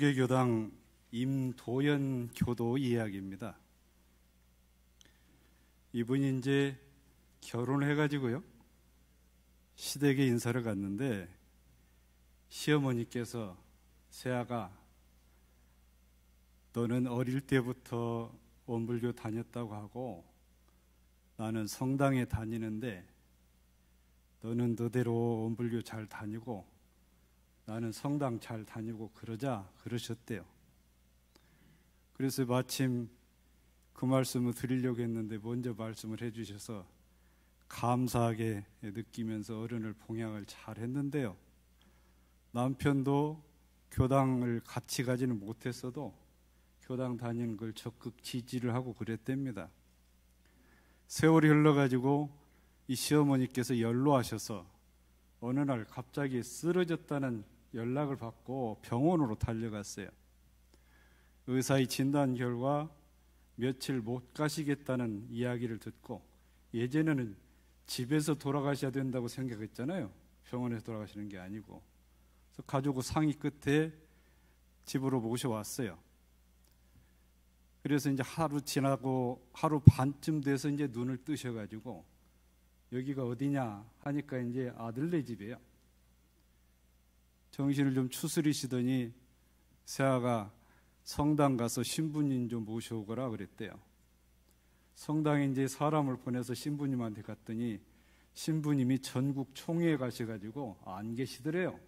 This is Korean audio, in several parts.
수계교당 임도연 교도 이야기입니다. 이분이 이제 결혼해가지고요, 시댁에 인사를 갔는데 시어머니께서 세아가 너는 어릴 때부터 원불교 다녔다고 하고 나는 성당에 다니는데 너는 너대로 원불교 잘 다니고 나는 성당 잘 다니고 그러셨대요. 그래서 마침 그 말씀을 드리려고 했는데 먼저 말씀을 해주셔서 감사하게 느끼면서 어른을 봉양을 잘 했는데요, 남편도 교당을 같이 가지는 못했어도 교당 다니는 걸 적극 지지를 하고 그랬답니다. 세월이 흘러가지고 이 시어머니께서 연로하셔서 어느 날 갑자기 쓰러졌다는 연락을 받고 병원으로 달려갔어요. 의사의 진단 결과 며칠 못 가시겠다는 이야기를 듣고, 예전에는 집에서 돌아가셔야 된다고 생각했잖아요. 병원에서 돌아가시는 게 아니고. 그래서 가족 상의 끝에 집으로 모셔왔어요. 그래서 이제 하루 지나고 하루 반쯤 돼서 이제 눈을 뜨셔가지고 여기가 어디냐 하니까 이제 아들네 집이에요. 정신을 좀 추스리시더니 세아가 성당 가서 신부님 좀 모셔오거라 그랬대요. 성당에 이제 사람을 보내서 신부님한테 갔더니 신부님이 전국 총회에 가셔가지고 안 계시더래요.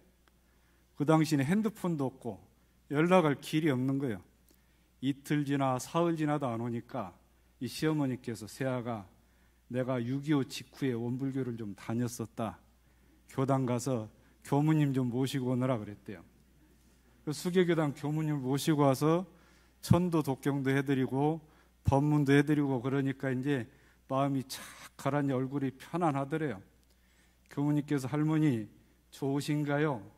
그 당시에는 핸드폰도 없고 연락할 길이 없는 거예요. 이틀 지나 사흘 지나도 안 오니까 이 시어머니께서 세아가 내가 6.25 직후에 원불교를 좀 다녔었다, 교당 가서 교무님 좀 모시고 오너라 그랬대요. 수계교당 교무님을 모시고 와서 천도 독경도 해드리고 법문도 해드리고 그러니까 이제 마음이 착 가라앉아 얼굴이 편안하더래요. 교무님께서 할머니 좋으신가요?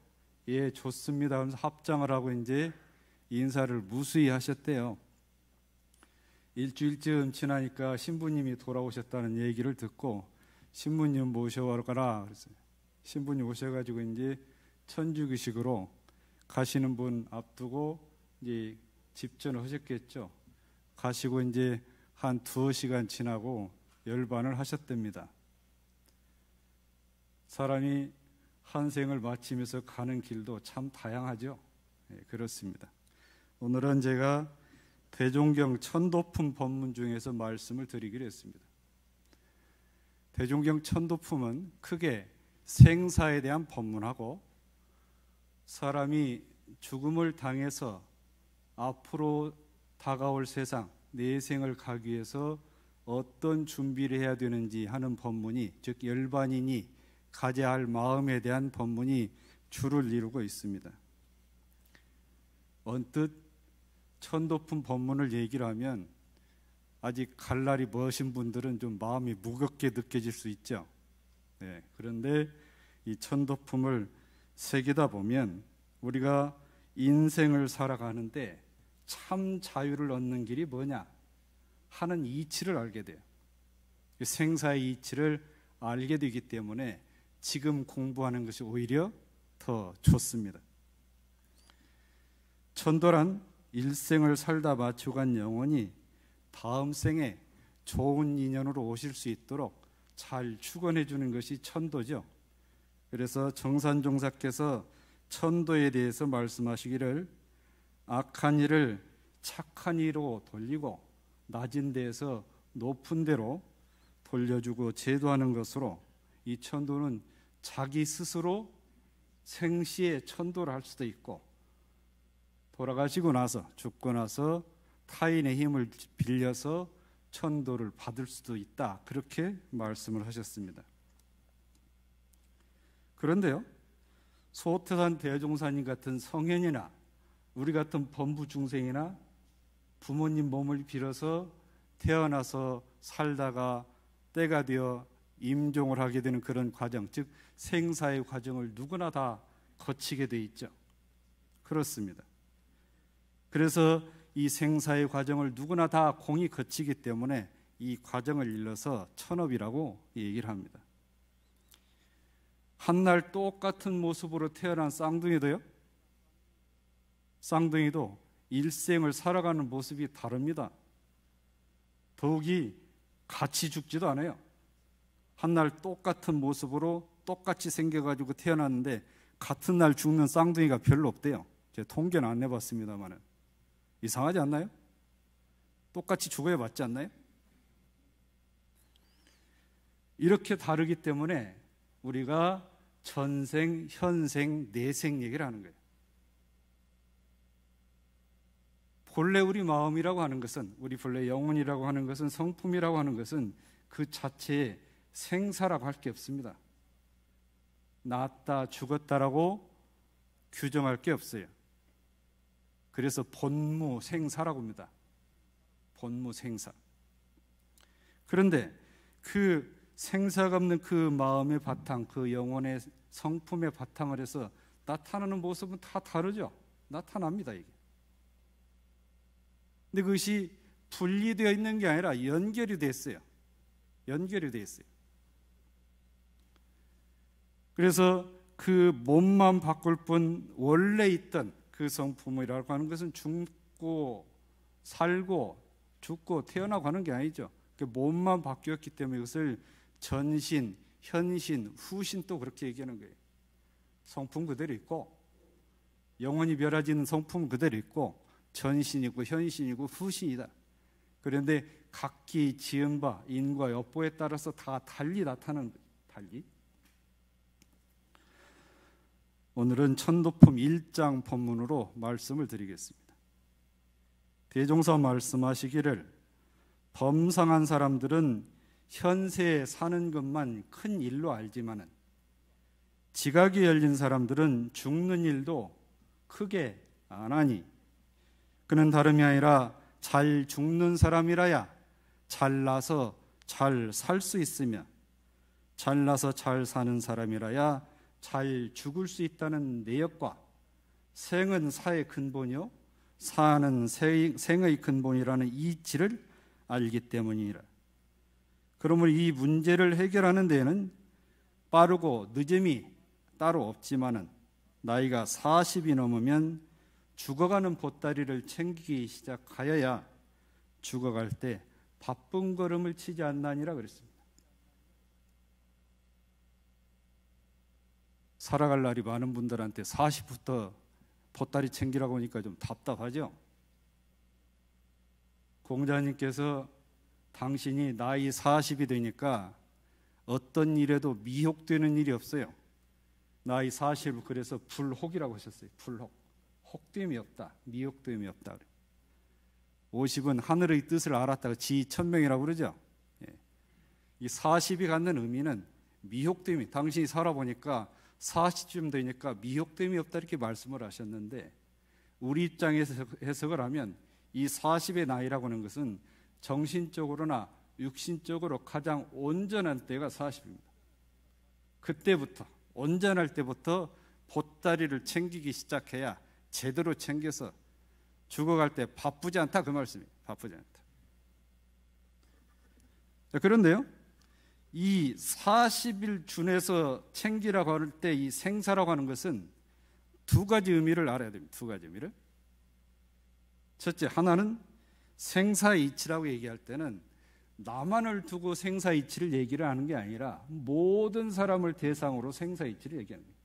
예, 좋습니다 하면서 합장을 하고 이제 인사를 무수히 하셨대요. 일주일쯤 지나니까 신부님이 돌아오셨다는 얘기를 듣고 신부님 모셔와라 그랬어요. 신부님 오셔가지고 이제 천주교식으로 가시는 분 앞두고 이제 집전을 하셨겠죠. 가시고 이제 한 2시간 지나고 열반을 하셨답니다. 사람이 한 생을 마치면서 가는 길도 참 다양하죠. 네, 그렇습니다. 오늘은 제가 대종경 천도품 법문 중에서 말씀을 드리기로 했습니다. 대종경 천도품은 크게 생사에 대한 법문하고 사람이 죽음을 당해서 앞으로 다가올 세상 내생을 가기 위해서 어떤 준비를 해야 되는지 하는 법문이, 즉 열반인이 가져야 할 마음에 대한 법문이 주를 이루고 있습니다. 언뜻 천도품 법문을 얘기를 하면 아직 갈 날이 머신 분들은 좀 마음이 무겁게 느껴질 수 있죠. 네, 그런데 이 천도품을 새기다 보면 우리가 인생을 살아가는데 참 자유를 얻는 길이 뭐냐 하는 이치를 알게 돼요. 생사의 이치를 알게 되기 때문에 지금 공부하는 것이 오히려 더 좋습니다. 천도란 일생을 살다 마치고 간 영혼이 다음 생에 좋은 인연으로 오실 수 있도록 잘 축원해 주는 것이 천도죠. 그래서 정산종사께서 천도에 대해서 말씀하시기를 악한 일을 착한 이로 돌리고 낮은 데에서 높은 데로 돌려주고 제도하는 것으로, 이 천도는 자기 스스로 생시에 천도를 할 수도 있고 돌아가시고 나서 죽고 나서 타인의 힘을 빌려서 천도를 받을 수도 있다, 그렇게 말씀을 하셨습니다. 그런데요, 소태산 대종사님 같은 성현이나 우리 같은 범부 중생이나 부모님 몸을 빌어서 태어나서 살다가 때가 되어 임종을 하게 되는 그런 과정, 즉 생사의 과정을 누구나 다 거치게 돼 있죠. 그렇습니다. 그래서 이 생사의 과정을 누구나 다 공이 거치기 때문에 이 과정을 일러서 천업이라고 얘기를 합니다. 한날 똑같은 모습으로 태어난 쌍둥이도요, 쌍둥이도 일생을 살아가는 모습이 다릅니다. 더욱이 같이 죽지도 않아요. 한날 똑같은 모습으로 똑같이 생겨가지고 태어났는데 같은 날 죽는 쌍둥이가 별로 없대요. 제가 통계는 안 내봤습니다만 이상하지 않나요? 똑같이 죽어야 맞지 않나요? 이렇게 다르기 때문에 우리가 전생, 현생, 내생 얘기를 하는 거예요. 본래 우리 마음이라고 하는 것은, 우리 본래 영혼이라고 하는 것은, 성품이라고 하는 것은 그 자체에 생사라고 할 게 없습니다. 낳았다 죽었다라고 규정할 게 없어요. 그래서 본무생사라고 합니다. 본무생사. 그런데 그 생사가 없는 그 마음의 바탕, 그 영혼의 성품의 바탕을 해서 나타나는 모습은 다 다르죠. 나타납니다, 이게. 근데 그것이 분리되어 있는 게 아니라 연결이 됐어요. 연결이 되어 있어요. 그래서 그 몸만 바꿀 뿐 원래 있던 그 성품이라고 하는 것은 죽고 살고 죽고 태어나고 하는 게 아니죠. 그 몸만 바뀌었기 때문에 이것을 전신, 현신, 후신 또 그렇게 얘기하는 거예요. 성품 그대로 있고 영혼이 멸하지는 성품 그대로 있고 전신이고 현신이고 후신이다. 그런데 각기 지은 바 인과 여보에 따라서 다 달리 나타나는 거예요. 달리. 오늘은 천도품 1장 본문으로 말씀을 드리겠습니다. 대종사 말씀하시기를 범상한 사람들은 현세에 사는 것만 큰 일로 알지만은 지각이 열린 사람들은 죽는 일도 크게 안 하니 그는 다름이 아니라 잘 죽는 사람이라야 잘나서 잘 살 수 있으며 잘나서 잘 사는 사람이라야 잘 죽을 수 있다는 내역과 생은 사의 근본이요 사는 생의 근본이라는 이치를 알기 때문이라. 그러므로 이 문제를 해결하는 데에는 빠르고 늦음이 따로 없지만은 나이가 40이 넘으면 죽어가는 보따리를 챙기기 시작하여야 죽어갈 때 바쁜 걸음을 치지 않나니라 그랬습니다. 살아갈 날이 많은 분들한테 40부터 보따리 챙기라고 하니까 좀 답답하죠? 공자님께서 당신이 나이 40이 되니까 어떤 일에도 미혹되는 일이 없어요. 나이 40을 그래서 불혹이라고 하셨어요. 불혹. 혹됨이 없다. 미혹됨이 없다. 50은 하늘의 뜻을 알았다가 지천명이라고 그러죠. 이 40이 갖는 의미는 미혹됨이, 당신이 살아보니까 40쯤 되니까 미혹됨이 없다 이렇게 말씀을 하셨는데 우리 입장에서 해석을 하면 이 40의 나이라고 하는 것은 정신적으로나 육신적으로 가장 온전한 때가 40입니다. 그때부터 온전할 때부터 보따리를 챙기기 시작해야 제대로 챙겨서 죽어갈 때 바쁘지 않다 그 말씀이에요. 바쁘지 않다. 자, 그런데요 이 40일 준해서 챙기라고 할 때 이 생사라고 하는 것은 두 가지 의미를 알아야 됩니다. 두 가지 의미를. 첫째, 하나는 생사이치라고 얘기할 때는 나만을 두고 생사이치를 얘기를 하는 게 아니라 모든 사람을 대상으로 생사이치를 얘기하는 거예요.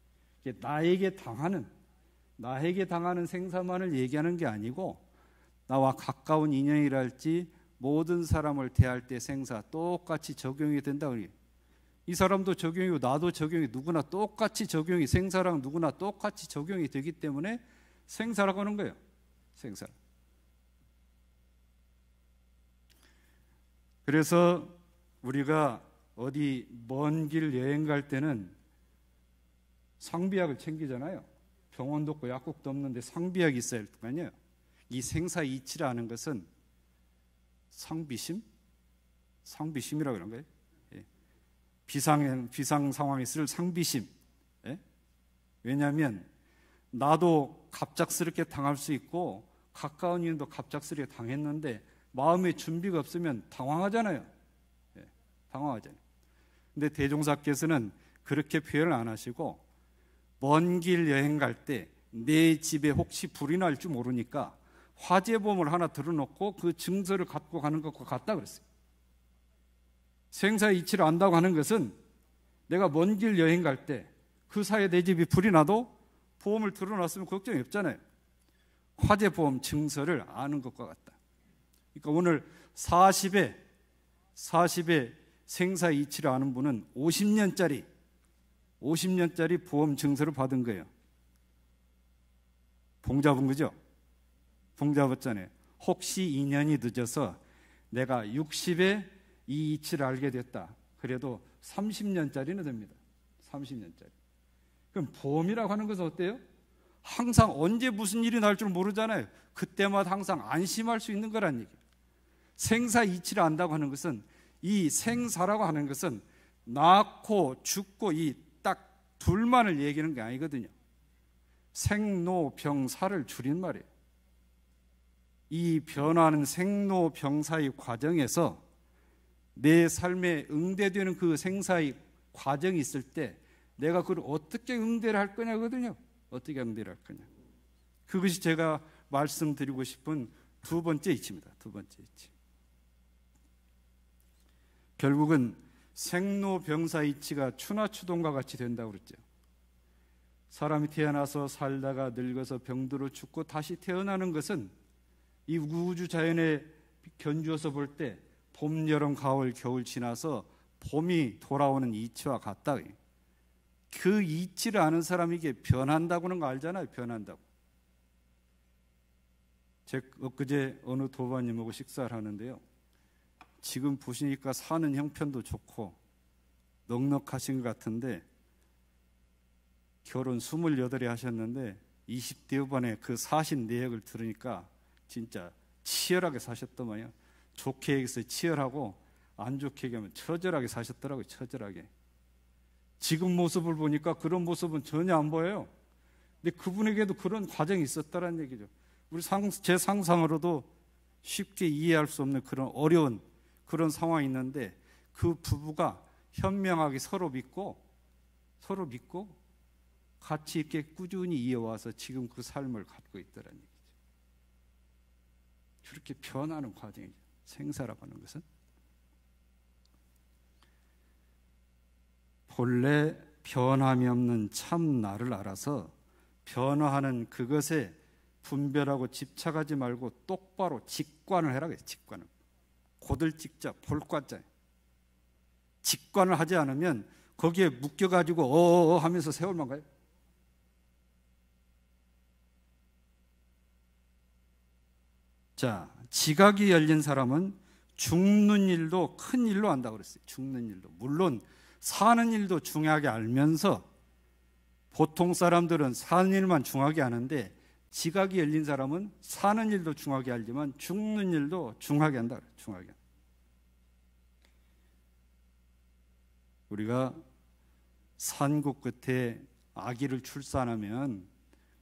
나에게 당하는 생사만을 얘기하는 게 아니고 나와 가까운 인연이랄지 모든 사람을 대할 때 생사 똑같이 적용이 된다 그래요. 이 사람도 적용이고 나도 적용이 누구나 똑같이 적용이 생사랑 누구나 똑같이 적용이 되기 때문에 생사라고 하는 거예요. 생사. 그래서 우리가 어디 먼 길 여행 갈 때는 상비약을 챙기잖아요. 병원도 없고 약국도 없는데 상비약이 있어야 할 거 아니에요. 이 생사이치라는 것은 상비심이라고 그런 거예요. 예. 비상 상황에 쓸 상비심. 예? 왜냐하면 나도 갑작스럽게 당할 수 있고 가까운 이인도 갑작스럽게 당했는데 마음의 준비가 없으면 당황하잖아요. 예. 당황하잖아요. 근데 대종사께서는 그렇게 표현을 안 하시고 먼 길 여행 갈 때 내 집에 혹시 불이 날 줄 모르니까 화재보험을 하나 들어놓고 그 증서를 갖고 가는 것과 같다 그랬어요. 생사의 이치를 안다고 하는 것은 내가 먼 길 여행 갈 때 그 사이에 내 집이 불이 나도 보험을 들어놨으면 걱정이 없잖아요. 화재보험 증서를 아는 것과 같다. 그러니까 오늘 40에 생사의 이치를 아는 분은 50년짜리 보험 증서를 받은 거예요. 봉 잡은 거죠? 봉 잡았잖아요. 혹시 2년이 늦어서 내가 60에 이 이치를 알게 됐다. 그래도 30년짜리는 됩니다. 30년짜리. 그럼 보험이라고 하는 것은 어때요? 항상 언제 무슨 일이 날 줄 모르잖아요. 그때마다 항상 안심할 수 있는 거란 얘기예요. 생사 이치를 안다고 하는 것은, 이 생사라고 하는 것은 낳고 죽고 이 딱 둘만을 얘기하는 게 아니거든요. 생로병사를 줄인 말이에요. 이 변화하는 생로병사의 과정에서 내 삶에 응대되는 그 생사의 과정이 있을 때 내가 그걸 어떻게 응대를 할 거냐거든요. 어떻게 응대를 할 거냐. 그것이 제가 말씀드리고 싶은 두 번째 이치입니다. 두 번째 이치. 결국은 생로병사 이치가 추나추동과 같이 된다고 그랬죠. 사람이 태어나서 살다가 늙어서 병들어 죽고 다시 태어나는 것은 이 우주 자연에 견주어서 볼 때 봄, 여름, 가을, 겨울 지나서 봄이 돌아오는 이치와 같다. 그 이치를 아는 사람이 이게 변한다고는 거 알잖아요. 변한다고. 제가 엊그제 어느 도반님하고 식사를 하는데요. 지금 보시니까 사는 형편도 좋고 넉넉하신 것 같은데 결혼 28에 하셨는데 20대 후반에 그 사신 내역을 들으니까 진짜 치열하게 사셨더만요. 좋게 얘기해서 치열하고 안 좋게 얘기하면 처절하게 사셨더라고요. 처절하게. 지금 모습을 보니까 그런 모습은 전혀 안 보여요. 근데 그분에게도 그런 과정이 있었다는 얘기죠. 제 상상으로도 쉽게 이해할 수 없는 그런 어려운 그런 상황이 있는데 그 부부가 현명하게 서로 믿고 같이 이렇게 꾸준히 이어와서 지금 그 삶을 갖고 있다는 얘기죠. 그렇게 변하는 과정이죠. 생사라고 하는 것은. 본래 변함이 없는 참 나를 알아서 변화하는 그것에 분별하고 집착하지 말고 똑바로 직관을 해라. 직관을. 고들직자, 볼과자. 직관을 하지 않으면 거기에 묶여가지고 하면서 세월만 가요. 자, 지각이 열린 사람은 죽는 일도 큰 일로 한다고 그랬어요. 죽는 일도. 물론 사는 일도 중요하게 알면서 보통 사람들은 사는 일만 중요하게 아는데 지각이 열린 사람은 사는 일도 중요하게 알지만 죽는 일도 중요하게 한다. 중요하게. 우리가 산국 끝에 아기를 출산하면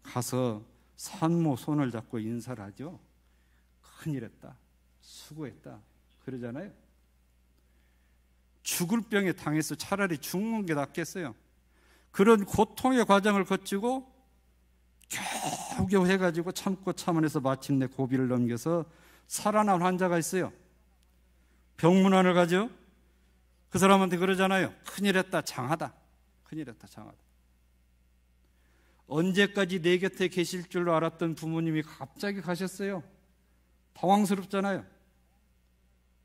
가서 산모 손을 잡고 인사를 하죠. 큰일 했다. 수고했다. 그러잖아요. 죽을 병에 당해서 차라리 죽는 게 낫겠어요. 그런 고통의 과정을 거치고 겨우겨우 해가지고 참고 참아내서 마침내 고비를 넘겨서 살아난 환자가 있어요. 병문안을 가죠. 그 사람한테 그러잖아요. 큰일 했다. 장하다. 큰일 했다. 장하다. 언제까지 내 곁에 계실 줄로 알았던 부모님이 갑자기 가셨어요. 당황스럽잖아요.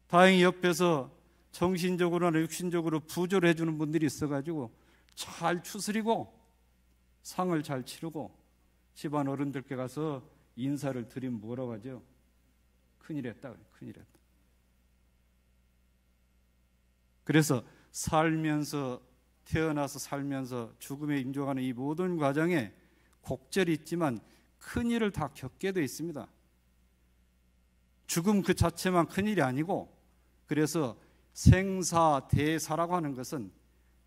다행히 옆에서 정신적으로나 육신적으로 부조를 해주는 분들이 있어가지고 잘 추스리고 상을 잘 치르고 집안 어른들께 가서 인사를 드리면 뭐라고 하죠? 큰일 했다. 큰일 했다. 그래서 살면서 태어나서 살면서 죽음에 임종하는 이 모든 과정에 곡절이 있지만 큰일을 다 겪게 되어 있습니다. 죽음 그 자체만 큰일이 아니고 그래서 생사대사라고 하는 것은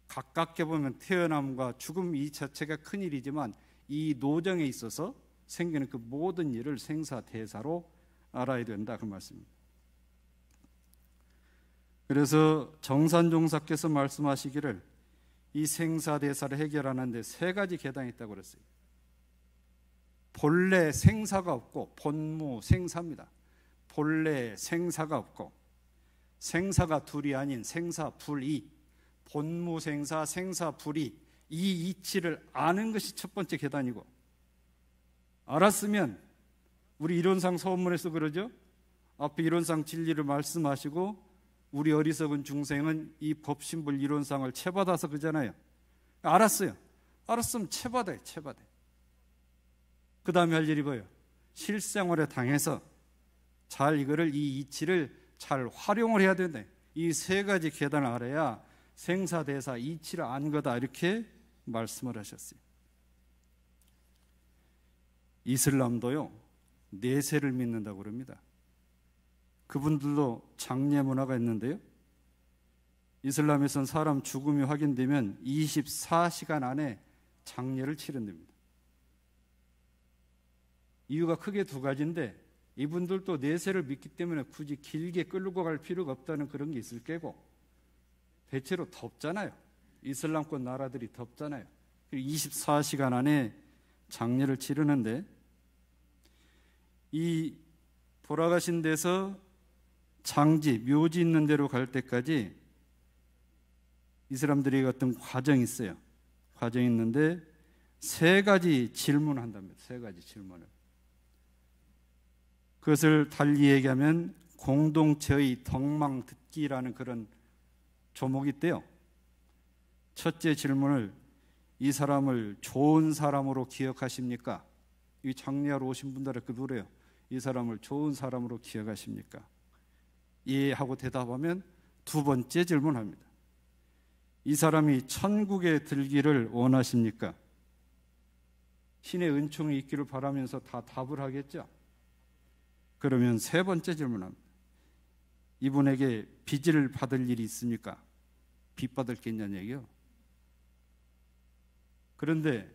가깝게 보면 태어남과 죽음 이 자체가 큰일이지만 이 노정에 있어서 생기는 그 모든 일을 생사대사로 알아야 된다 그 말씀입니다. 그래서 정산종사께서 말씀하시기를 이 생사대사를 해결하는데 세 가지 계단이 있다고 그랬어요. 본래 생사가 없고 본무 생사입니다. 본래 생사가 없고 생사가 둘이 아닌 생사불이, 본무 생사 생사불이, 이 이치를 아는 것이 첫 번째 계단이고, 알았으면 우리 이론상 서원문에서 그러죠. 앞에 이론상 진리를 말씀하시고 우리 어리석은 중생은 이 법신불 이론상을 채받아서 그러잖아요. 알았어요. 알았으면 채받아요. 채받아요. 그 다음에 할 일이 뭐예요? 실생활에 당해서 잘 이거를, 이 이치를 잘 활용을 해야 된다. 이 세 가지 계단을 알아야 생사대사 이치를 안 거다, 이렇게 말씀을 하셨어요. 이슬람도요, 내세를 믿는다고 그럽니다. 그분들도 장례 문화가 있는데요, 이슬람에서는 사람 죽음이 확인되면 24시간 안에 장례를 치른답니다. 이유가 크게 두 가지인데, 이분들도 내세를 믿기 때문에 굳이 길게 끌고 갈 필요가 없다는 그런 게 있을 거고, 대체로 덥잖아요. 이슬람권 나라들이 덥잖아요. 24시간 안에 장례를 치르는데, 이 돌아가신 데서 장지, 묘지 있는 데로 갈 때까지 이 사람들이 어떤 과정이 있어요. 과정이 있는데 세 가지 질문을 한답니다. 세 가지 질문을. 그것을 달리 얘기하면 공동체의 덕망 듣기라는 그런 조목이 있대요. 첫째 질문을, 이 사람을 좋은 사람으로 기억하십니까? 이 장례하러 오신 분들은 그 노래요. 이 사람을 좋은 사람으로 기억하십니까? 예 하고 대답하면 두 번째 질문합니다. 이 사람이 천국에 들기를 원하십니까? 신의 은총이 있기를 바라면서 다 답을 하겠죠. 그러면 세 번째 질문합니다. 이분에게 빚을 받을 일이 있습니까? 빚 받을 게 있냐는 얘기요. 그런데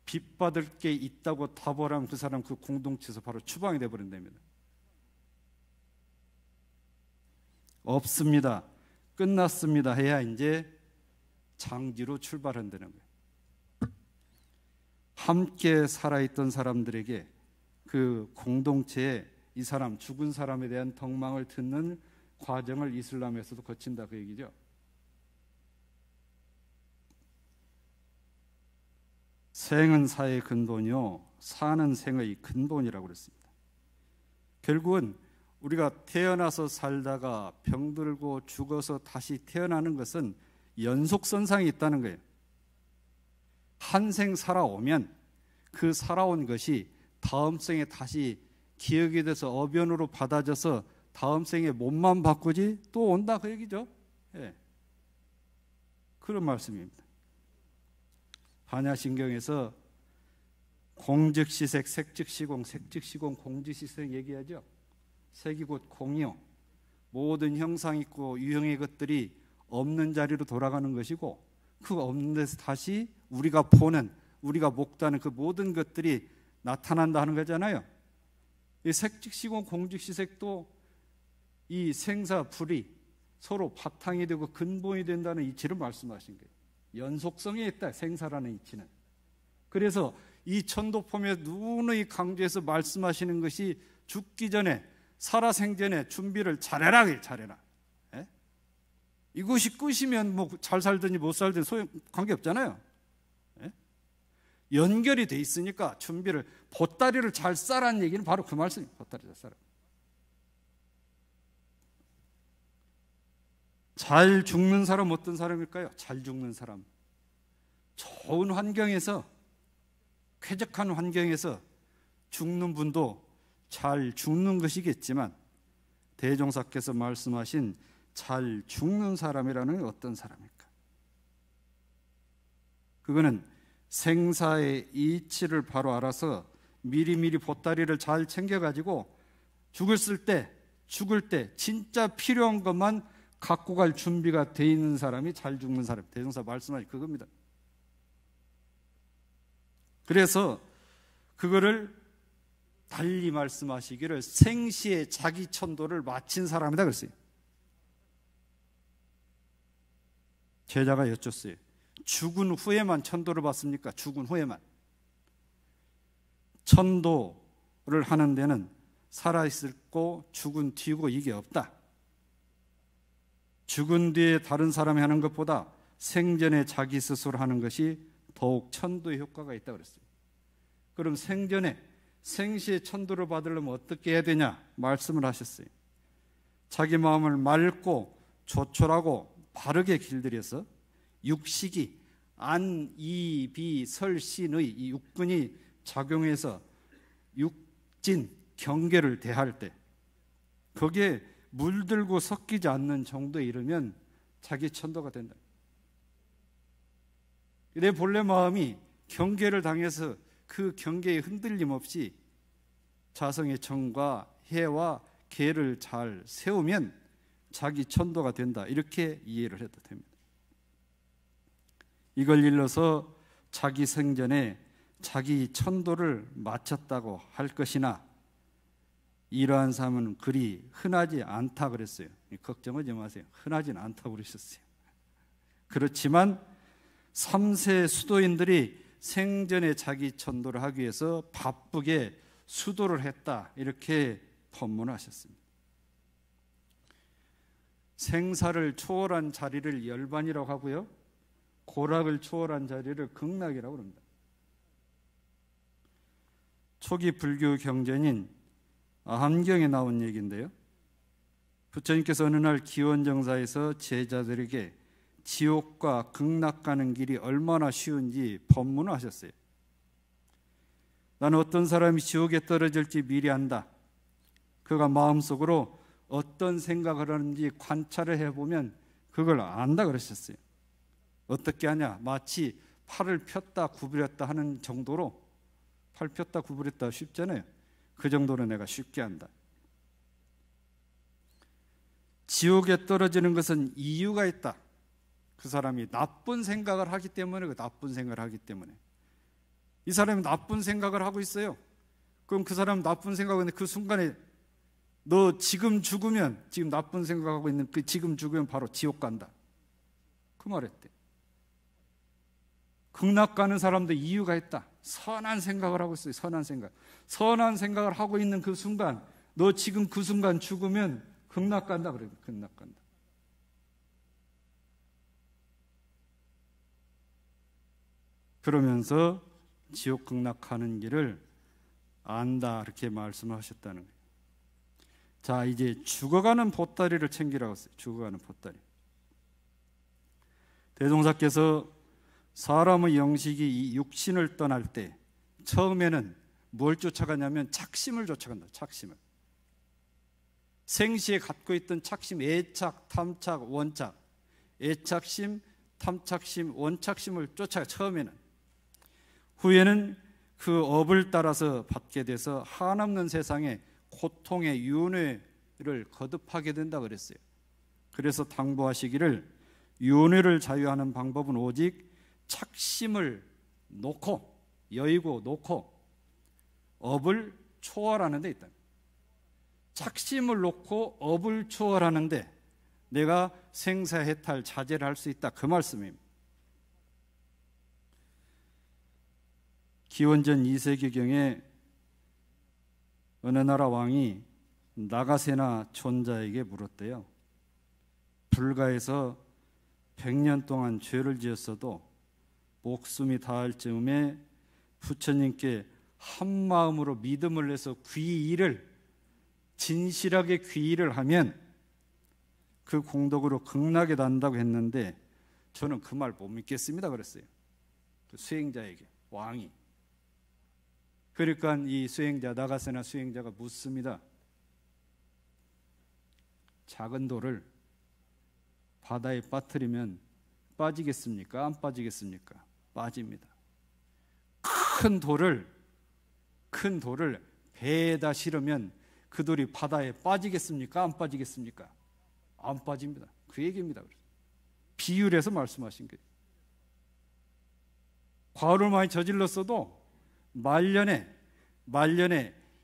빚 받을 게 있다고 답을 하면 그 사람 그 공동체에서 바로 추방이 되어버린답니다. 없습니다, 끝났습니다 해야 이제 장지로 출발한다는 거예요. 함께 살아있던 사람들에게 그 공동체에 이 사람, 죽은 사람에 대한 덕망을 듣는 과정을 이슬람에서도 거친다, 그 얘기죠. 생은 사의 근본이요, 사는 생의 근본이라고 그랬습니다. 결국은 우리가 태어나서 살다가 병들고 죽어서 다시 태어나는 것은 연속선상이 있다는 거예요. 한 생 살아오면 그 살아온 것이 다음 생에 다시 기억이 돼서 어변으로 받아져서 다음 생에 몸만 바꾸지 또 온다, 그 얘기죠. 예. 그런 말씀입니다. 반야신경에서 공즉시색, 색즉시공, 색즉시공, 공즉시색 얘기하죠. 색이 곧 공이요, 모든 형상 있고 유형의 것들이 없는 자리로 돌아가는 것이고, 그 없는 데서 다시 우리가 보는, 우리가 목도하는 그 모든 것들이 나타난다 하는 거잖아요. 이 색즉시공, 공즉시색도 이 생사불이 서로 바탕이 되고 근본이 된다는 이치를 말씀하신 거예요. 연속성에 있다, 생사라는 이치는. 그래서 이 천도폼에 누누이 강조해서 말씀하시는 것이 죽기 전에, 살아생전에 준비를 잘해라, 잘해라. 예? 이것이 끝이면 뭐 잘 살든지 못 살든지 소용 관계없잖아요. 예? 연결이 돼 있으니까 준비를, 보따리를 잘 싸라는 얘기는 바로 그 말씀이에요. 보따리 잘 싸라. 잘 죽는 사람 어떤 사람일까요? 잘 죽는 사람, 좋은 환경에서, 쾌적한 환경에서 죽는 분도 잘 죽는 것이겠지만, 대종사께서 말씀하신 잘 죽는 사람이라는 어떤 사람일까? 그거는 생사의 이치를 바로 알아서 미리미리 보따리를 잘 챙겨가지고 죽을 때 진짜 필요한 것만 갖고 갈 준비가 돼 있는 사람이 잘 죽는 사람. 대종사 말씀하신 그겁니다. 그래서 그거를 달리 말씀하시기를 생시에 자기 천도를 마친 사람이다 그랬어요. 제자가 여쭙어요. 죽은 후에만 천도를 받습니까? 죽은 후에만. 천도를 하는 데는 살아있고 죽은 뒤고 이게 없다. 죽은 뒤에 다른 사람이 하는 것보다 생전에 자기 스스로 하는 것이 더욱 천도의 효과가 있다고 그랬어요. 그럼 생전에 생시에 천도를 받으려면 어떻게 해야 되냐 말씀을 하셨어요. 자기 마음을 맑고 조촐하고 바르게 길들여서 육식이 안, 이, 비, 설, 신의 이 육근이 작용해서 육진, 경계를 대할 때 거기에 물들고 섞이지 않는 정도에 이르면 자기 천도가 된다. 내 본래 마음이 경계를 당해서 그 경계에 흔들림 없이 자성의 정과 해와 계를 잘 세우면 자기 천도가 된다. 이렇게 이해를 해도 됩니다. 이걸 일러서 자기 생전에 자기 천도를 마쳤다고 할 것이나 이러한 삶은 그리 흔하지 않다 그랬어요. 걱정하지 마세요. 흔하지는 않다고 그러셨어요. 그렇지만 3세 수도인들이 생전에 자기 천도를 하기 위해서 바쁘게 수도를 했다. 이렇게 법문하셨습니다. 생사를 초월한 자리를 열반이라고 하고요. 고락을 초월한 자리를 극락이라고 합니다. 초기 불교 경전인 함경에 나온 얘기인데요. 부처님께서 어느 날 기원정사에서 제자들에게 지옥과 극락 가는 길이 얼마나 쉬운지 법문을 하셨어요. 나는 어떤 사람이 지옥에 떨어질지 미리 안다. 그가 마음속으로 어떤 생각을 하는지 관찰을 해보면 그걸 안다 그러셨어요. 어떻게 하냐? 마치 팔을 폈다 구부렸다 하는 정도로, 팔 폈다 구부렸다 쉽잖아요. 그 정도로 내가 쉽게 한다. 지옥에 떨어지는 것은 이유가 있다. 그 사람이 나쁜 생각을 하기 때문에, 그 나쁜 생각을 하기 때문에. 이 사람이 나쁜 생각을 하고 있어요. 그럼 그 사람 나쁜 생각하는데 그 순간에 너 지금 죽으면, 지금 나쁜 생각하고 있는 그 지금 죽으면 바로 지옥 간다. 그 말했대. 극락 가는 사람도 이유가 있다. 선한 생각을 하고 있어요. 선한 생각. 선한 생각을 하고 있는 그 순간, 너 지금 그 순간 죽으면 극락 간다. 그래요. 극락 간다. 그러면서 지옥 극락하는 길을 안다. 이렇게 말씀하셨다는 거예요. 자, 이제 죽어가는 보따리를 챙기라고 했어요. 죽어가는 보따리. 대종사께서 사람의 영식이 이 육신을 떠날 때 처음에는 뭘 쫓아가냐면 착심을 쫓아간다. 착심을. 생시에 갖고 있던 착심, 애착, 탐착, 원착, 애착심, 탐착심, 원착심을 쫓아가. 처음에는. 후에는 그 업을 따라서 받게 돼서 한없는 세상에 고통의 윤회를 거듭하게 된다 그랬어요. 그래서 당부하시기를 윤회를 자유하는 방법은 오직 착심을 놓고, 여의고 놓고 업을 초월하는 데 있다. 착심을 놓고 업을 초월하는 데 내가 생사해탈 자제를 할 수 있다. 그 말씀입니다. 기원전 2세기경에 어느 나라 왕이 나가세나 촌자에게 물었대요. 불가에서 100년 동안 죄를 지었어도 목숨이 다할 즈음에 부처님께 한 마음으로 믿음을 내서 귀의를, 진실하게 귀의를 하면 그 공덕으로 극락에 난다고 했는데 저는 그 말 못 믿겠습니다 그랬어요. 그 수행자에게, 왕이. 그러니까 이 수행자, 나가세나 수행자가 묻습니다. 작은 돌을 바다에 빠뜨리면 빠지겠습니까? 안 빠지겠습니까? 빠집니다. 큰 돌을 배에다 실으면 그 돌이 바다에 빠지겠습니까? 안 빠지겠습니까? 안 빠집니다. 그 얘기입니다. 비유를 해서 말씀하신 거예요. 과오를 많이 저질렀어도 말년에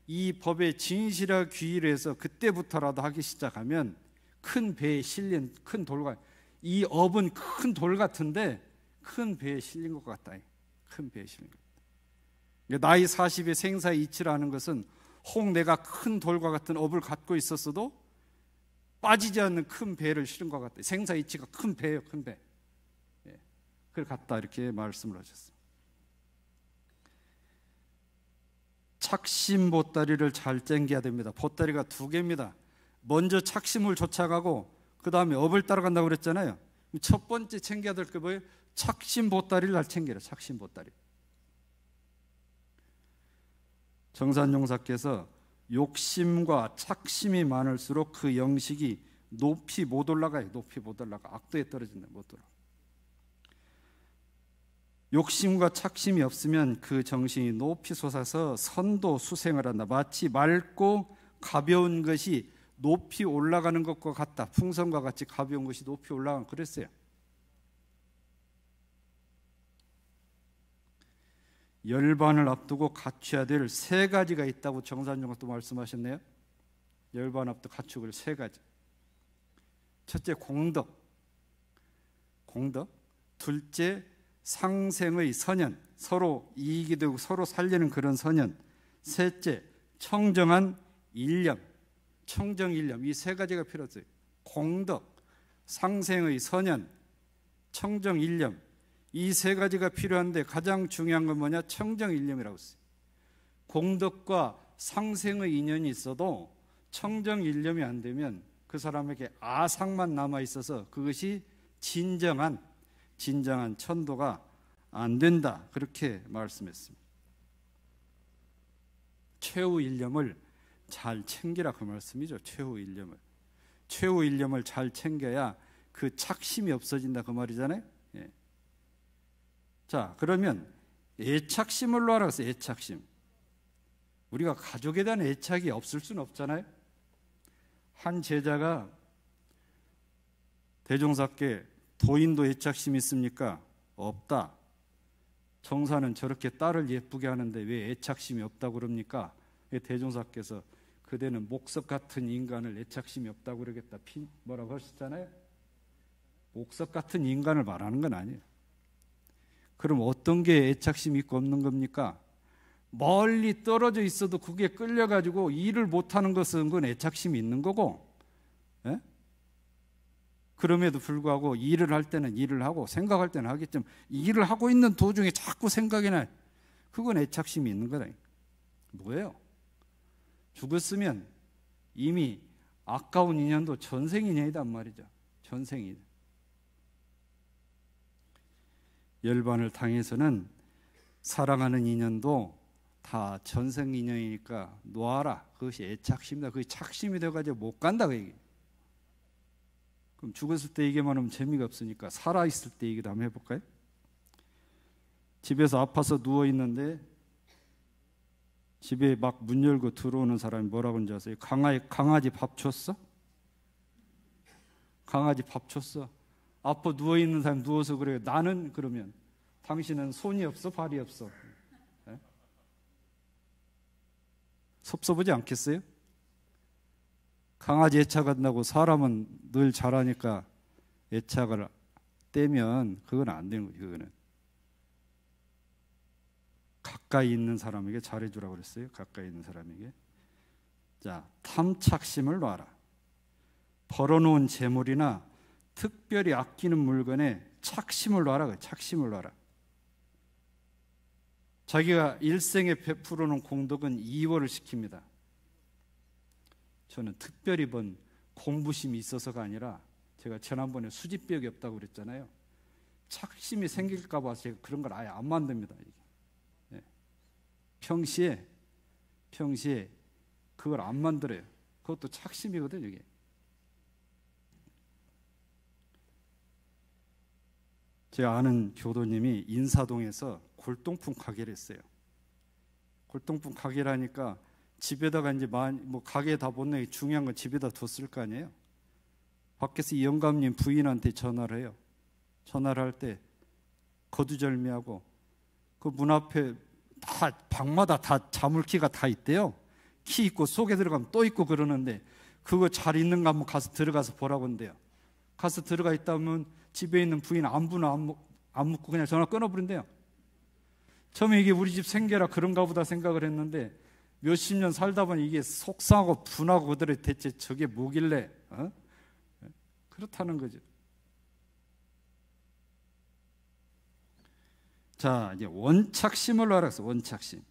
이 법에 진실하게 귀의를 해서 그때부터라도 하기 시작하면 큰 배에 실린 큰 돌과, 이 업은 큰 돌 같은데 큰 배에 실린 것 같다. 큰 배에 실린 것 같다. 나이 40에 생사이치라는 것은 혹 내가 큰 돌과 같은 업을 갖고 있었어도 빠지지 않는 큰 배를 실은 것 같다. 생사이치가 큰 배예요, 큰 배. 그걸 같다 이렇게 말씀을 하셨어요. 착심 보따리를 잘 쟁겨야 됩니다. 보따리가 두 개입니다. 먼저 착심을 쫓아가고 그 다음에 업을 따라간다고 그랬잖아요. 첫 번째 챙겨야 될 게 뭐예요? 착심 보따리를 잘 챙겨라. 착심 보따리. 정산용사께서 욕심과 착심이 많을수록 그 영식이 높이 못 올라가요. 높이 못 올라가. 악도에 떨어진다. 못 올라가. 욕심과 착심이 없으면 그 정신이 높이 솟아서 선도 수생을 한다. 마치 맑고 가벼운 것이 높이 올라가는 것과 같다. 풍선과 같이 가벼운 것이 높이 올라가는 그랬어요. 열반을 앞두고 갖춰야 될 세 가지가 있다고 정산용사 또 말씀하셨네요. 열반 앞두고 갖추고 세 가지. 첫째 공덕. 둘째 상생의 선연, 서로 이익이 되고 서로 살리는 그런 선연. 셋째 청정한 일념, 청정일념. 이 세 가지가 필요해요. 공덕, 상생의 선연, 청정일념. 이 세 가지가 필요한데 가장 중요한 건 뭐냐? 청정일념이라고 했어요. 공덕과 상생의 인연이 있어도 청정일념이 안 되면 그 사람에게 아상만 남아있어서 그것이 진정한 천도가 안 된다. 그렇게 말씀했습니다. 최후 일념을 잘 챙기라 그 말씀이죠. 최후 일념을 잘 챙겨야 그 착심이 없어진다 그 말이잖아요. 예. 자, 그러면 애착심을 놓아라 그랬어요. 애착심. 우리가 가족에 대한 애착이 없을 수는 없잖아요. 한 제자가 대종사께 도인도 애착심이 있습니까? 없다. 정사는 저렇게 딸을 예쁘게 하는데 왜 애착심이 없다고 그럽니까? 대종사께서 그대는 목석 같은 인간을 애착심이 없다고 그러겠다. 뭐라고 하셨잖아요. 목석 같은 인간을 말하는 건 아니에요. 그럼 어떤 게 애착심이 있고 없는 겁니까? 멀리 떨어져 있어도 그게 끌려가지고 일을 못하는 것은 그건 애착심이 있는 거고, 예? 그럼에도 불구하고 일을 할 때는 일을 하고 생각할 때는 하겠지만 일을 하고 있는 도중에 자꾸 생각이 나요. 그건 애착심이 있는 거다. 뭐예요? 죽었으면 이미 아까운 인연도 전생인연이단 말이죠. 전생인. 열반을 당해서는 사랑하는 인연도 다 전생인연이니까 놓아라. 그것이 애착심이다. 그게 착심이 돼가지고 못 간다 그 얘기. 그럼 죽었을 때 얘기만 하면 재미가 없으니까 살아있을 때 얘기도 한번 해볼까요? 집에서 아파서 누워있는데 집에 막 문 열고 들어오는 사람이 뭐라고 하는지 아세요? 강아지 밥 줬어? 강아지 밥 줬어? 아파 누워있는 사람 누워서 그래요. 나는 그러면 당신은 손이 없어? 발이 없어? 네? 섭섭하지 않겠어요? 강아지 애착한다고 사람은 늘 잘하니까 애착을 떼면 그건 안 되는 거죠. 그거는 가까이 있는 사람에게 잘해주라고 그랬어요. 가까이 있는 사람에게. 자, 탐착심을 놔라. 벌어놓은 재물이나 특별히 아끼는 물건에 착심을 놔라. 착심을 놔라. 자기가 일생에 베풀어놓은 공덕은 이월을 시킵니다. 저는 특별히 본 공부심이 있어서가 아니라 제가 지난번에 수집벽이 없다고 그랬잖아요. 착심이 생길까 봐 제가 그런 걸 아예 안 만듭니다. 네. 평시에 그걸 안 만들어요. 그것도 착심이거든요. 이게. 제가 아는 교도님이 인사동에서 골동품 가게를 했어요. 골동품 가게라니까 집에다가 이제 뭐 가게에 다 못 내게 중요한 건 집에다 뒀을 거 아니에요. 밖에서 이 영감님 부인한테 전화를 해요. 전화를 할 때 거두절미하고 그 문 앞에 다 방마다 다 자물키가 다 있대요. 키 있고 속에 들어가면 또 있고 그러는데 그거 잘 있는가 한번 가서 들어가서 보라고 한대요. 가서 들어가 있다면 집에 있는 부인 안부는 안 묻고 그냥 전화 끊어버린대요. 처음에 이게 우리 집 생계라 그런가 보다 생각을 했는데 몇십 년 살다 보니 이게 속상하고 분하고 그들의 대체 저게 뭐길래 그렇다는 거죠. 자, 이제 원착심을 알아서 원착심.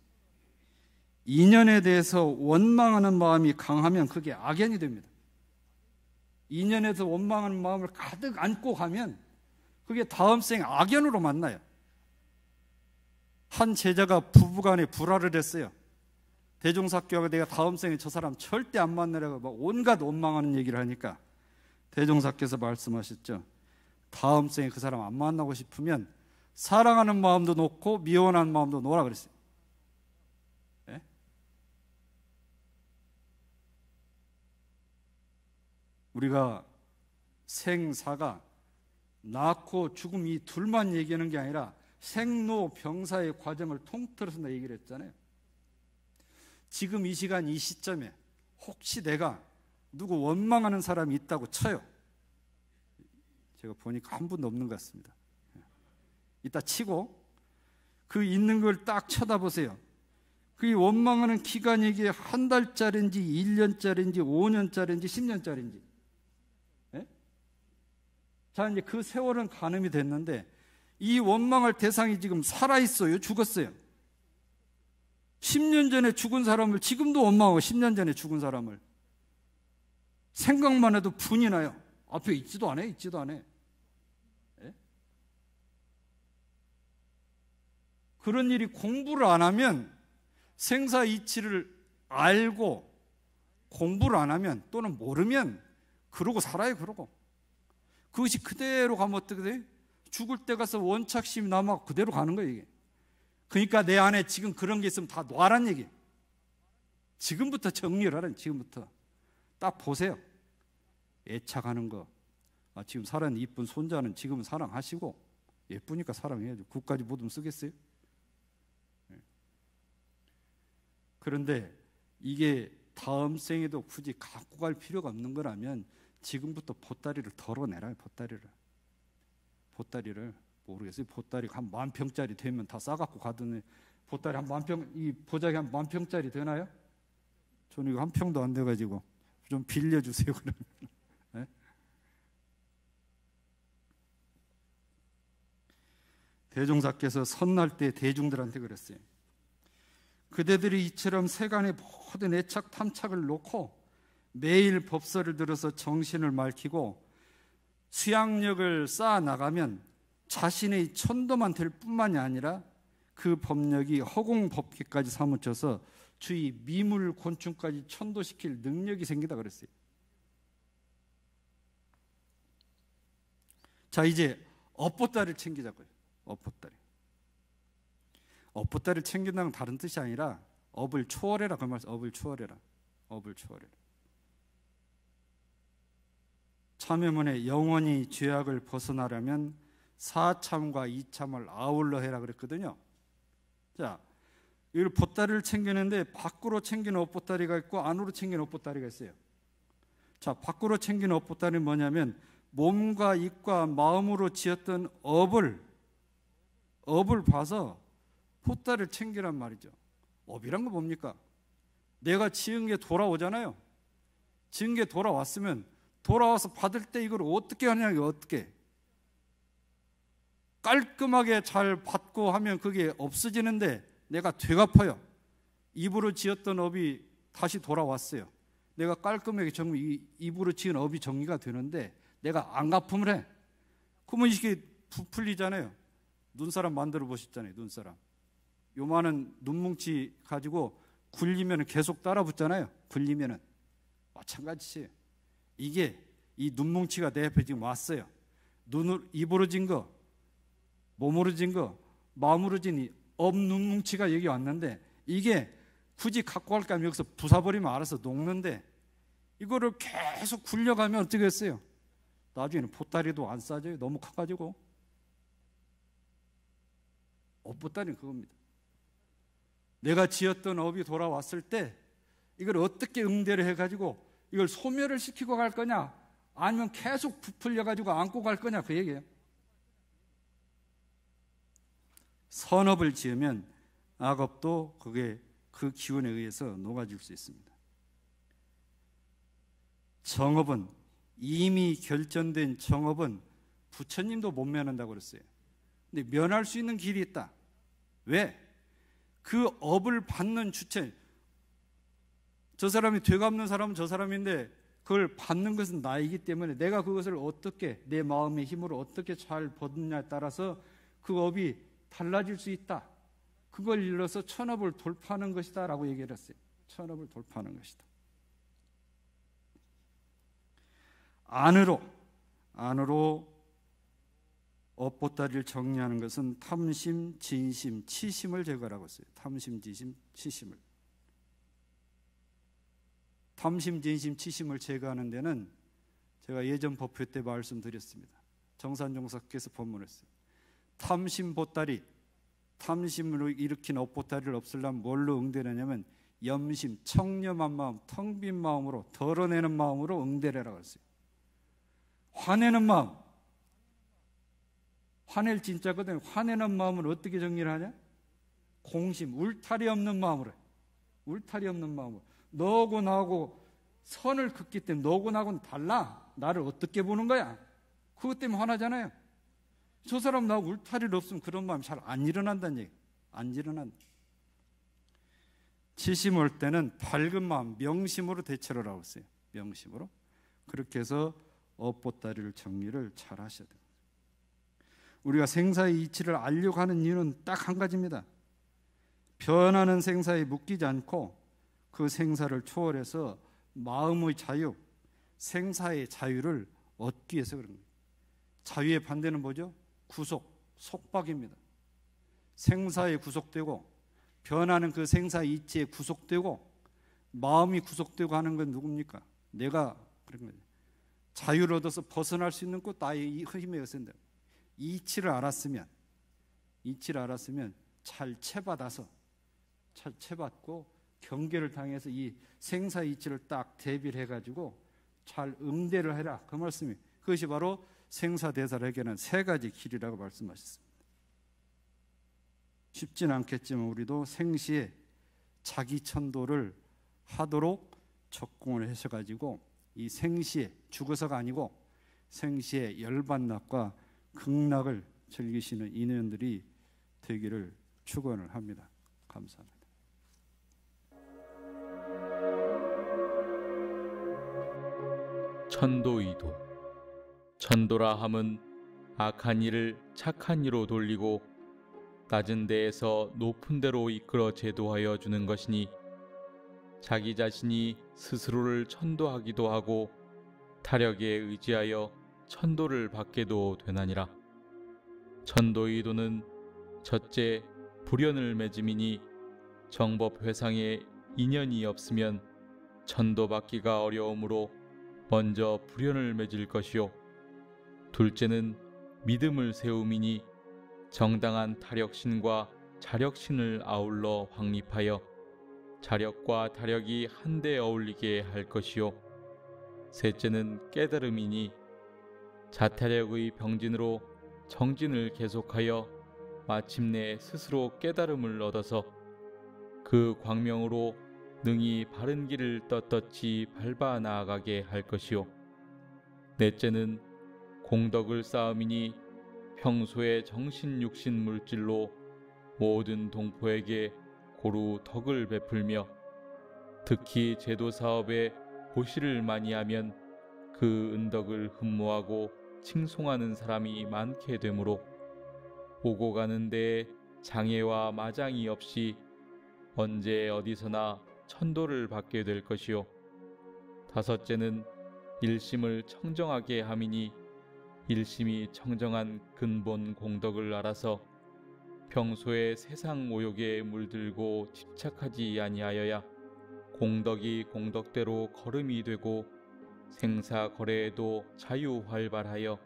인연에 대해서 원망하는 마음이 강하면 그게 악연이 됩니다. 인연에서 원망하는 마음을 가득 안고 가면 그게 다음 생에 악연으로 만나요. 한 제자가 부부간에 불화를 했어요. 대종사교가 내가 다음 생에 저 사람 절대 안 만나려고 막 온갖 원망하는 얘기를 하니까 대종사께서 말씀하셨죠. 다음 생에 그 사람 안 만나고 싶으면 사랑하는 마음도 놓고 미워하는 마음도 놓으라 그랬어요. 네? 우리가 생사가 낳고 죽음 이 둘만 얘기하는 게 아니라 생로병사의 과정을 통틀어서 나 얘기를 했잖아요. 지금 이 시간 이 시점에 혹시 내가 누구 원망하는 사람이 있다고 쳐요. 제가 보니까 한 분도 없는 것 같습니다. 이따 치고 그 있는 걸 딱 쳐다보세요. 그 원망하는 기간이 이게 한 달짜리인지 1년짜리인지 5년짜리인지 10년짜리인지. 네? 자, 이제 그 세월은 가늠이 됐는데 이 원망할 대상이 지금 살아있어요? 죽었어요? 10년 전에 죽은 사람을 지금도 원망하고 10년 전에 죽은 사람을 생각만 해도 분이 나요. 앞에 있지도 않아, 있지도 않아. 네? 그런 일이 공부를 안 하면 생사 이치를 알고 공부를 안 하면 또는 모르면 그러고 살아요. 그러고 그것이 그대로 가면 어떻게 돼? 죽을 때 가서 원착심이 남아 그대로 가는 거예요. 이게. 그러니까 내 안에 지금 그런 게 있으면 다 놔란 얘기. 지금부터 정리를 하라는. 지금부터 딱 보세요. 애착하는 거. 지금 사랑하는 이쁜 손자는 지금은 사랑하시고 예쁘니까 사랑해야죠. 그까지 못 쓰겠어요? 그런데 이게 다음 생에도 굳이 갖고 갈 필요가 없는 거라면 지금부터 보따리를 덜어내라. 보따리를 모르겠어요. 보따리가 한 10,000평짜리 되면 다 싸갖고 가더니 보따리 한 10,000평, 이 보자기 한 10,000평짜리 되나요? 저는 이거 한 평도 안 돼가지고 좀 빌려주세요. 그러면. 네? 대종사께서 선날 때 대중들한테 그랬어요. 그대들이 이처럼 세간의 모든 애착 탐착을 놓고 매일 법서를 들어서 정신을 맑히고 수양력을 쌓아 나가면 자신의 천도만 될 뿐만이 아니라 그 법력이 허공법계까지 사무쳐서 주위 미물 곤충까지 천도시킬 능력이 생기다 그랬어요. 자, 이제 업보따리를 챙기자고요. 업보따리를 챙긴다는 다른 뜻이 아니라 업을 초월해라 그 말씀. 업을 초월해라. 참여문에 영원히 죄악을 벗어나려면 사참과 이참을 아울러 해라 그랬거든요. 자, 이걸 보따리를 챙기는데 밖으로 챙기는 업보따리가 있고 안으로 챙기는 업보따리가 있어요. 자, 밖으로 챙기는 업보따리는 뭐냐면 몸과 입과 마음으로 지었던 업을 봐서 보따리를 챙기란 말이죠. 업이란 건 뭡니까? 내가 지은 게 돌아오잖아요. 지은 게 돌아왔으면 돌아와서 받을 때 이걸 어떻게 하냐고. 어떻게 깔끔하게 잘 받고 하면 그게 없어지는데 내가 되갚아요. 입으로 지었던 업이 다시 돌아왔어요. 내가 깔끔하게 입으로 지은 업이 정리가 되는데 내가 안 갚음을 해. 그러면 이게 부풀리잖아요. 눈사람 만들어 보셨잖아요. 눈사람. 요만한 눈뭉치 가지고 굴리면 계속 따라 붙잖아요. 굴리면은 마찬가지예요. 이게 이 눈뭉치가 내 앞에 지금 왔어요. 입으로 진 거, 몸으로 진 거, 마음으로 진 이 눈뭉치가 여기 왔는데 이게 굳이 갖고 갈 거면 여기서 부숴버리면 알아서 녹는데 이거를 계속 굴려가면 어떻게 했어요? 나중에는 보따리도 안 싸져요. 너무 커가지고. 업보따리는 그겁니다. 내가 지었던 업이 돌아왔을 때 이걸 어떻게 응대를 해가지고 이걸 소멸을 시키고 갈 거냐 아니면 계속 부풀려가지고 안고 갈 거냐 그 얘기예요. 선업을 지으면 악업도 그게 그 기운에 의해서 녹아질 수 있습니다. 정업은, 이미 결정된 정업은 부처님도 못 면한다고 그랬어요. 근데 면할 수 있는 길이 있다. 왜? 그 업을 받는 주체, 저 사람이 되갚는 사람은 저 사람인데 그걸 받는 것은 나이기 때문에 내가 그것을 어떻게 내 마음의 힘으로 어떻게 잘 버느냐에 따라서 그 업이 달라질 수 있다. 그걸 일러서 천업을 돌파하는 것이다 라고 얘기를 했어요. 천업을 돌파하는 것이다. 안으로 업보따리를 정리하는 것은 탐심, 진심, 치심을 제거하라고 했어요. 탐심, 진심, 치심을. 탐심, 진심, 치심을 제거하는 데는 제가 예전 법회 때 말씀드렸습니다. 정산종사께서 법문했어요. 탐심 보따리, 탐심으로 일으킨 업보따리를 없애려면 뭘로 응대하냐면 염심, 청렴한 마음, 텅 빈 마음으로, 덜어내는 마음으로 응대하라고 했어요. 화내는 마음, 화낼 진짜거든요. 화내는 마음을 어떻게 정리를 하냐? 공심, 울타리 없는 마음으로. 울타리 없는 마음으로. 너하고 나하고 선을 긋기 때문에 너하고 나하고는 달라. 나를 어떻게 보는 거야? 그것 때문에 화나잖아요. 저 사람 나하고 울타리를 없으면 그런 마음이 잘 안 일어난다는 얘기. 안 일어난다. 치심 올 때는 밝은 마음, 명심으로 대처를 하고 있어요. 명심으로. 그렇게 해서 업보따리를 정리를 잘 하셔야 돼요. 우리가 생사의 이치를 알려고 하는 이유는 딱 한 가지입니다. 변하는 생사에 묶이지 않고 그 생사를 초월해서 마음의 자유, 생사의 자유를 얻기 위해서 그런 거예요. 자유의 반대는 뭐죠? 구속, 속박입니다. 생사에 구속되고 변하는 그 생사 이치에 구속되고 마음이 구속되고 하는 건 누굽니까? 내가 그런 거죠. 자유를 얻어서 벗어날 수 있는 것 나의 힘에 의해서인데 이치를 알았으면 잘 채받아서 잘 채받고 경계를 당해서 이 생사 이치를 딱 대비를 해가지고 잘 응대를 해라. 그 말씀이 그것이 바로 생사대사를 해결하는 세 가지 길이라고 말씀하셨습니다. 쉽진 않겠지만 우리도 생시에 자기 천도를 하도록 적공을 하셔가지고 이 생시에 죽어서가 아니고 생시에 열반낙과 극락을 즐기시는 인연들이 되기를 축원을 합니다. 감사합니다. 천도이도. 천도라 함은 악한 일을 착한 이로 돌리고 낮은 데에서 높은 데로 이끌어 제도하여 주는 것이니 자기 자신이 스스로를 천도하기도 하고 타력에 의지하여 천도를 받게도 되나니라. 천도의도는 첫째 불연을 맺음이니 정법 회상에 인연이 없으면 천도받기가 어려우므로 먼저 불연을 맺을 것이요, 둘째는 믿음을 세움이니 정당한 타력신과 자력신을 아울러 확립하여 자력과 타력이 한데 어울리게 할 것이요, 셋째는 깨달음이니 자타력의 병진으로 정진을 계속하여 마침내 스스로 깨달음을 얻어서 그 광명으로 능히 바른 길을 떳떳이 밟아 나아가게 할 것이요, 넷째는 공덕을 쌓음이니 평소에 정신 육신 물질로 모든 동포에게 고루 덕을 베풀며 특히 제도 사업에 보시를 많이 하면 그 은덕을 흠모하고 칭송하는 사람이 많게 되므로 오고 가는 데에 장애와 마장이 없이 언제 어디서나 천도를 받게 될 것이요, 다섯째는 일심을 청정하게 함이니 일심이 청정한 근본 공덕을 알아서 평소에 세상 모욕에 물들고 집착하지 아니하여야 공덕이 공덕대로 걸음이 되고 생사거래에도 자유활발하여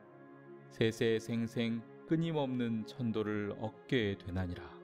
세세생생 끊임없는 천도를 얻게 되나니라.